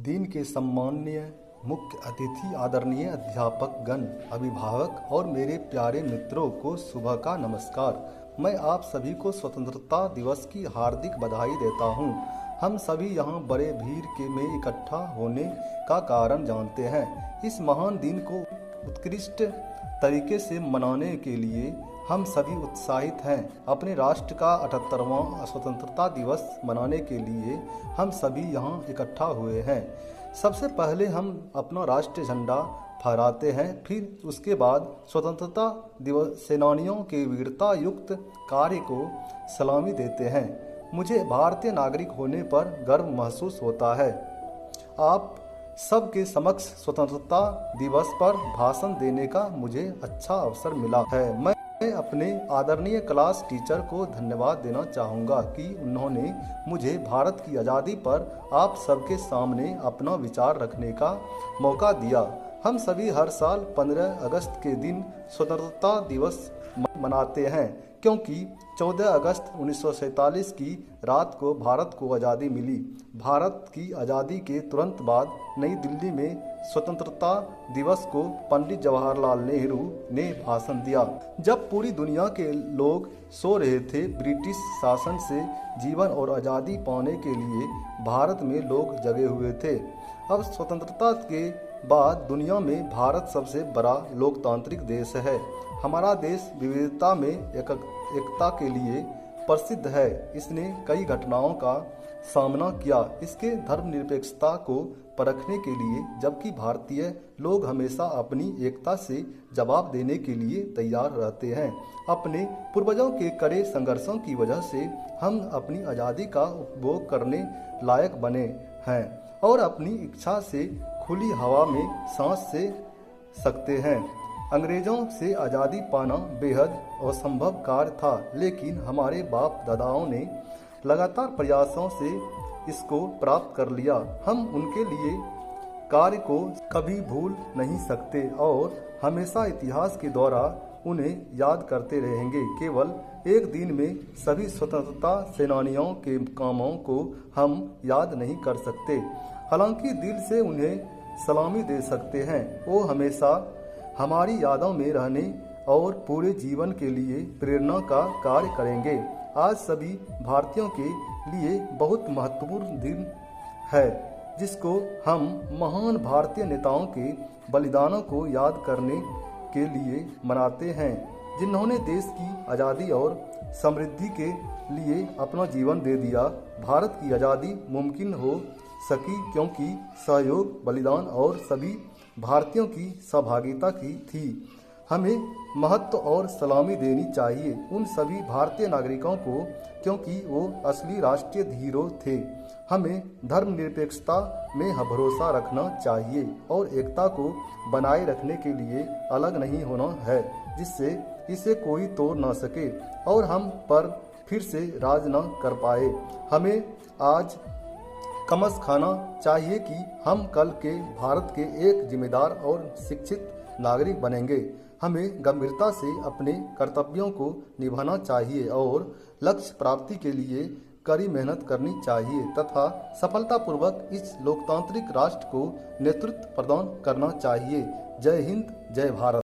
दिन के सम्माननीय मुख्य अतिथि, आदरणीय अध्यापक गण, अभिभावक और मेरे प्यारे मित्रों को सुबह का नमस्कार। मैं आप सभी को स्वतंत्रता दिवस की हार्दिक बधाई देता हूं। हम सभी यहाँ बड़े भीड़ के में इकट्ठा होने का कारण जानते हैं। इस महान दिन को उत्कृष्ट तरीके से मनाने के लिए हम सभी उत्साहित हैं। अपने राष्ट्र का 78वां स्वतंत्रता दिवस मनाने के लिए हम सभी यहाँ इकट्ठा हुए हैं। सबसे पहले हम अपना राष्ट्रीय झंडा फहराते हैं, फिर उसके बाद स्वतंत्रता दिवस सेनानियों के वीरता युक्त कार्य को सलामी देते हैं। मुझे भारतीय नागरिक होने पर गर्व महसूस होता है। आप सबके समक्ष स्वतंत्रता दिवस पर भाषण देने का मुझे अच्छा अवसर मिला है। मैं अपने आदरणीय क्लास टीचर को धन्यवाद देना चाहूँगा कि उन्होंने मुझे भारत की आज़ादी पर आप सबके सामने अपना विचार रखने का मौका दिया। हम सभी हर साल 15 अगस्त के दिन स्वतंत्रता दिवस मनाते हैं, क्योंकि 14 अगस्त 1947 की रात को भारत को आज़ादी मिली। भारत की आज़ादी के तुरंत बाद नई दिल्ली में स्वतंत्रता दिवस को पंडित जवाहरलाल नेहरू ने भाषण दिया। जब पूरी दुनिया के लोग सो रहे थे, ब्रिटिश शासन से जीवन और आज़ादी पाने के लिए भारत में लोग जगे हुए थे। अब स्वतंत्रता के बाद दुनिया में भारत सबसे बड़ा लोकतांत्रिक देश है। हमारा देश विविधता में एकता के लिए प्रसिद्ध है। इसने कई घटनाओं का सामना किया, इसके धर्मनिरपेक्षता को परखने के लिए, जबकि भारतीय लोग हमेशा अपनी एकता से जवाब देने के लिए तैयार रहते हैं। अपने पूर्वजों के कड़े संघर्षों की वजह से हम अपनी आज़ादी का उपभोग करने लायक बने हैं और अपनी इच्छा से खुली हवा में सांस ले सकते हैं। अंग्रेजों से आज़ादी पाना बेहद असंभव कार्य था, लेकिन हमारे बाप दादाओं ने लगातार प्रयासों से इसको प्राप्त कर लिया। हम उनके लिए कार्य को कभी भूल नहीं सकते और हमेशा इतिहास के द्वारा उन्हें याद करते रहेंगे। केवल एक दिन में सभी स्वतंत्रता सेनानियों के कामों को हम याद नहीं कर सकते, हालांकि दिल से उन्हें सलामी दे सकते हैं। वो हमेशा हमारी यादों में रहने और पूरे जीवन के लिए प्रेरणा का कार्य करेंगे। आज सभी भारतीयों के लिए बहुत महत्वपूर्ण दिन है, जिसको हम महान भारतीय नेताओं के बलिदानों को याद करने के लिए मनाते हैं, जिन्होंने देश की आज़ादी और समृद्धि के लिए अपना जीवन दे दिया। भारत की आज़ादी मुमकिन हो सकी क्योंकि सहयोग, बलिदान और सभी भारतीयों की सहभागिता की थी। हमें महत्व और सलामी देनी चाहिए उन सभी भारतीय नागरिकों को, क्योंकि वो असली राष्ट्रीय हीरो थे। हमें धर्मनिरपेक्षता में भरोसा रखना चाहिए और एकता को बनाए रखने के लिए अलग नहीं होना है, जिससे इसे कोई तोड़ ना सके और हम पर फिर से राज न कर पाए। हमें आज कमस खाना चाहिए कि हम कल के भारत के एक जिम्मेदार और शिक्षित नागरिक बनेंगे। हमें गंभीरता से अपने कर्तव्यों को निभाना चाहिए और लक्ष्य प्राप्ति के लिए कड़ी मेहनत करनी चाहिए तथा सफलतापूर्वक इस लोकतांत्रिक राष्ट्र को नेतृत्व प्रदान करना चाहिए। जय हिंद, जय भारत।